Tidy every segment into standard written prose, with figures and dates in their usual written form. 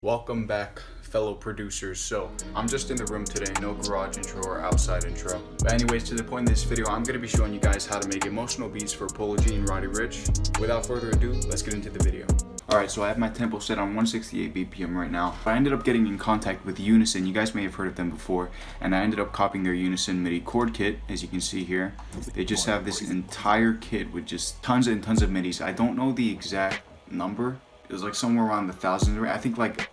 Welcome back, fellow producers. So I'm just in the room today, no garage intro or outside intro. But anyways, to the point of this video, I'm going to be showing you guys how to make emotional beats for Polo G and Roddy Ricch. Without further ado, let's get into the video. Alright, so I have my tempo set on 168 BPM right now. I ended up getting in contact with Unison. You guys may have heard of them before. And I ended up copying their Unison MIDI chord kit, as you can see here. They just have this entire kit with just tons and tons of MIDIs. I don't know the exact number. It was like somewhere around the thousands. I think like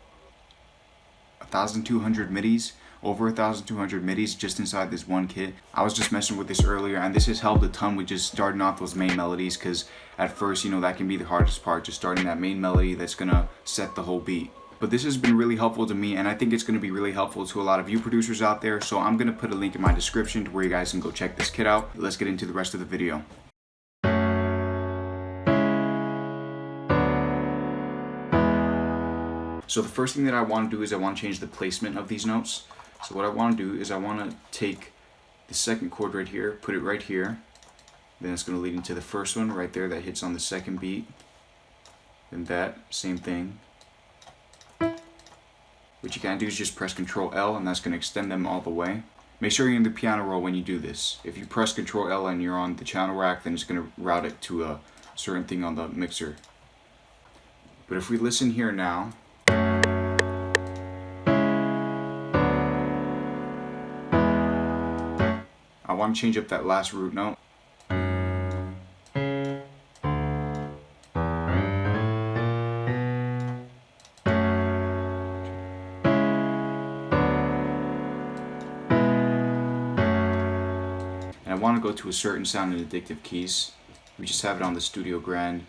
1,200 MIDIs, over 1,200 MIDIs just inside this one kit. I was just messing with this earlier, and this has helped a ton with just starting off those main melodies, because at first, you know, that can be the hardest part, just starting that main melody that's gonna set the whole beat. But this has been really helpful to me, and I think it's going to be really helpful to a lot of you producers out there, so I'm going to put a link in my description to where you guys can go check this kit out. Let's get into the rest of the video. So the first thing that I want to do is I want to change the placement of these notes. So what I want to do is I want to take the second chord right here, put it right here. Then it's going to lead into the first one right there that hits on the second beat. Then that, same thing. What you can do is just press Ctrl L, and that's going to extend them all the way. Make sure you're in the piano roll when you do this. If you press Ctrl L and you're on the channel rack, then it's going to route it to a certain thing on the mixer. But if we listen here now, I want to change up that last root note. And I want to go to a certain sound in addictive keys. We just have it on the Studio Grand,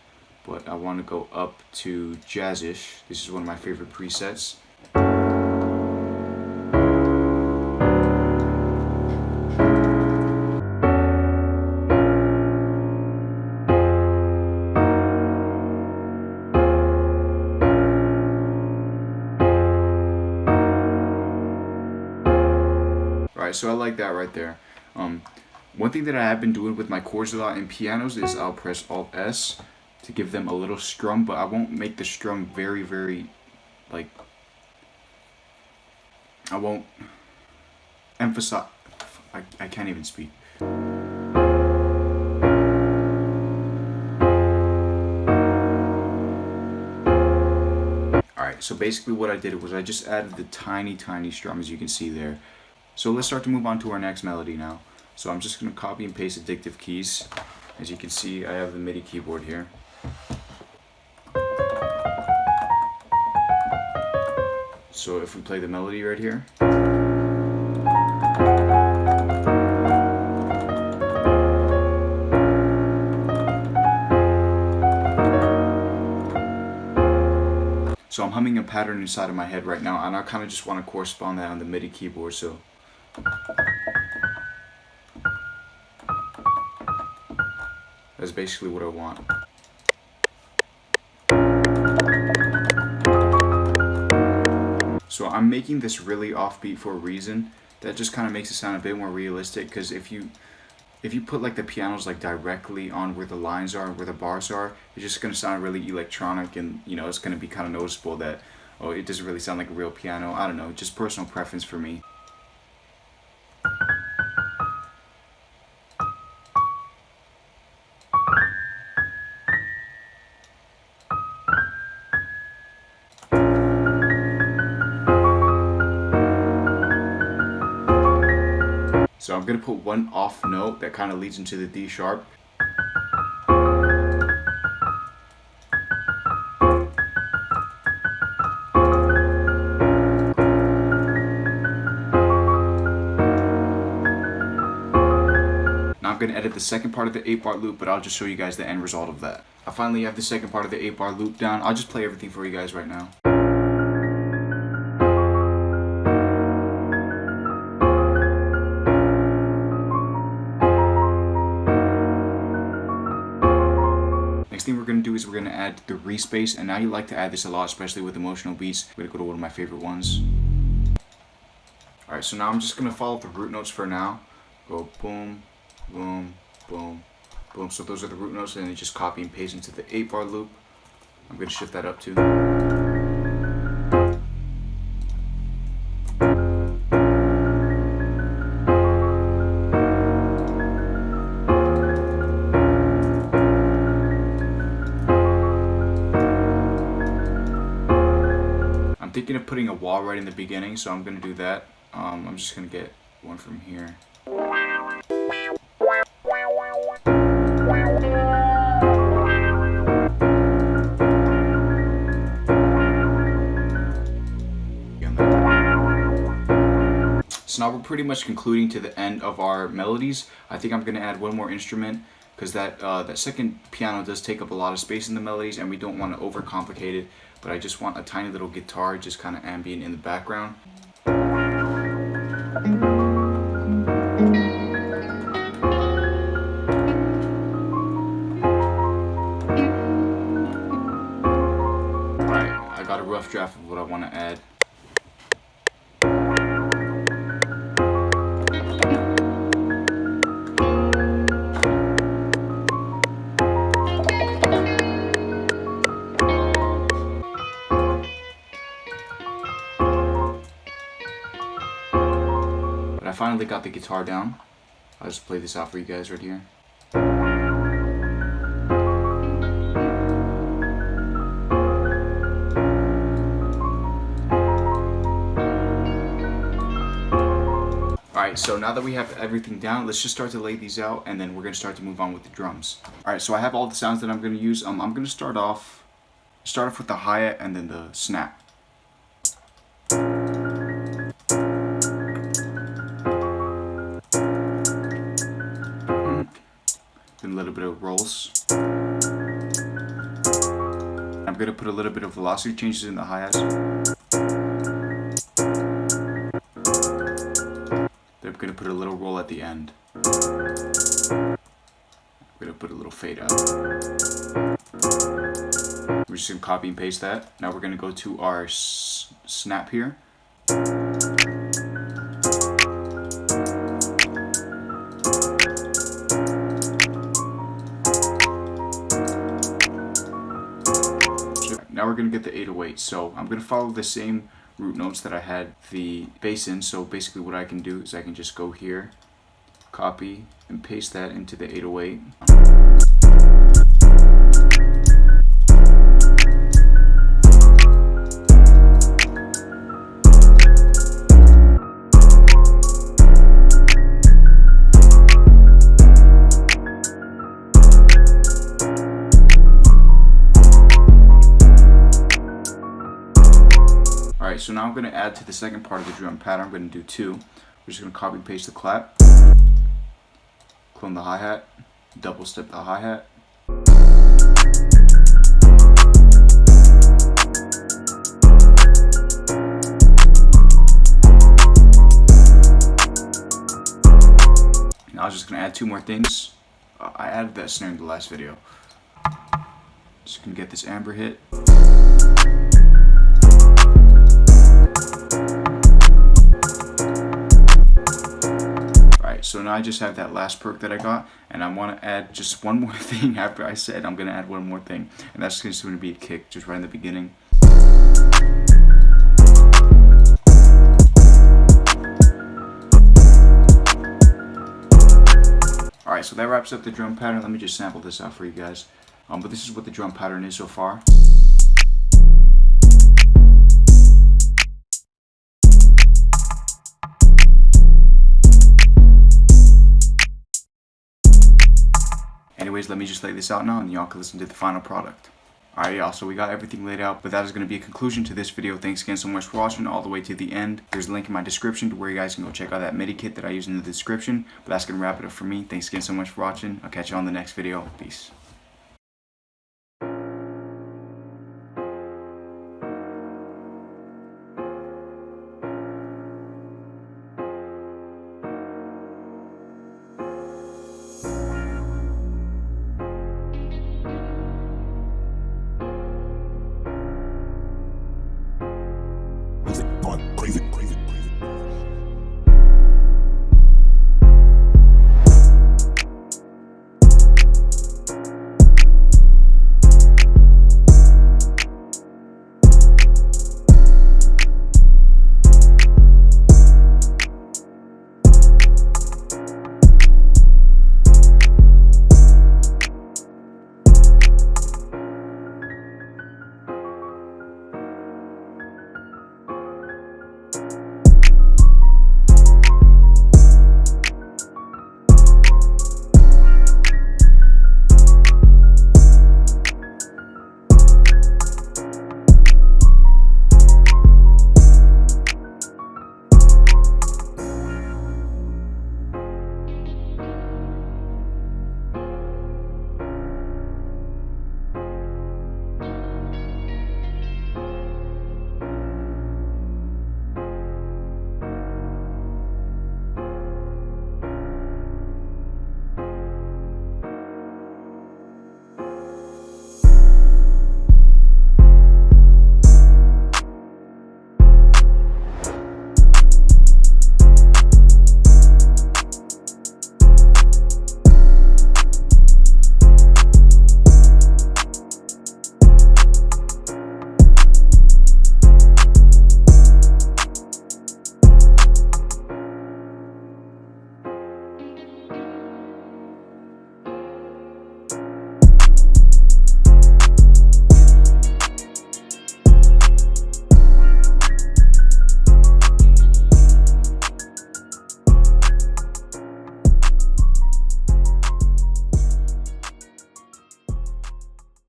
but I want to go up to Jazzish. This is one of my favorite presets. Alright, so I like that right there. One thing that I have been doing with my chords a lot in pianos is I'll press Alt S to give them a little strum, but I won't make the strum very, like, I won't emphasize, I can't even speak. Alright, so basically what I did was I just added the tiny strum, as you can see there. So let's start to move on to our next melody now. So I'm just going to copy and paste addictive keys. As you can see, I have the MIDI keyboard here. So if we play the melody right here. So I'm humming a pattern inside of my head right now, and I kind of just want to correspond that on the MIDI keyboard. So that's basically what I want. So I'm making this really offbeat for a reason. That just kind of makes it sound a bit more realistic, because if you put like the pianos like directly on where the lines are and where the bars are, it's just going to sound really electronic, and you know, it's going to be kind of noticeable that, oh, it doesn't really sound like a real piano. I don't know, just personal preference for me. So I'm going to put one off note that kind of leads into the D sharp. Now I'm going to edit the second part of the 8-bar loop, but I'll just show you guys the end result of that. I finally have the second part of the 8-bar loop down. I'll just play everything for you guys right now. Next thing we're going to do is we're going to add the respace, and now you like to add this a lot, especially with emotional beats. We're going to go to one of my favorite ones. Alright, so now I'm just going to follow the root notes for now. Go boom, boom, boom, boom. So those are the root notes, and then just copy and paste into the 8-bar loop. I'm going to shift that up too. thinking of putting a wall right in the beginning, so I'm gonna do that. I'm just gonna get one from here. So now we're pretty much concluding to the end of our melodies. I think I'm gonna add one more instrument because that second piano does take up a lot of space in the melodies, and we don't want to overcomplicate it. But I just want a tiny little guitar, just kind of ambient in the background. Alright, I got a rough draft of what I want to add. I finally got the guitar down. I'll just play this out for you guys right here. Alright, so now that we have everything down, let's just start to lay these out, and then we're going to start to move on with the drums. Alright, so I have all the sounds that I'm going to use. I'm going to start off with the hi-hat and then the snap. Then a little bit of rolls. I'm going to put a little bit of velocity changes in the hi-hats. Then I'm going to put a little roll at the end. I'm going to put a little fade out. We're just going to copy and paste that. Now we're going to go to our snap here. Now we're going to get the 808. So I'm going to follow the same root notes that I had the bass in. So basically what I can do is I can just go here, copy, and paste that into the 808. Alright, so now I'm going to add to the second part of the drum pattern. I'm going to do two. We're just going to copy and paste the clap, clone the hi-hat, double step the hi-hat. Now I was just going to add two more things. I added that snare in the last video. Just going to get this amber hit. So now I just have that last perk that I got, and I want to add just one more thing after I said I'm going to add one more thing, and that's just going to be a kick just right in the beginning. Alright, so that wraps up the drum pattern. Let me just sample this out for you guys. But this is what the drum pattern is so far. Anyways, let me just lay this out now and y'all can listen to the final product. Alright y'all, so we got everything laid out, but that is going to be a conclusion to this video. Thanks again so much for watching all the way to the end. There's a link in my description to where you guys can go check out that MIDI kit that I use in the description. But that's going to wrap it up for me. Thanks again so much for watching. I'll catch you on the next video. Peace. Crazy.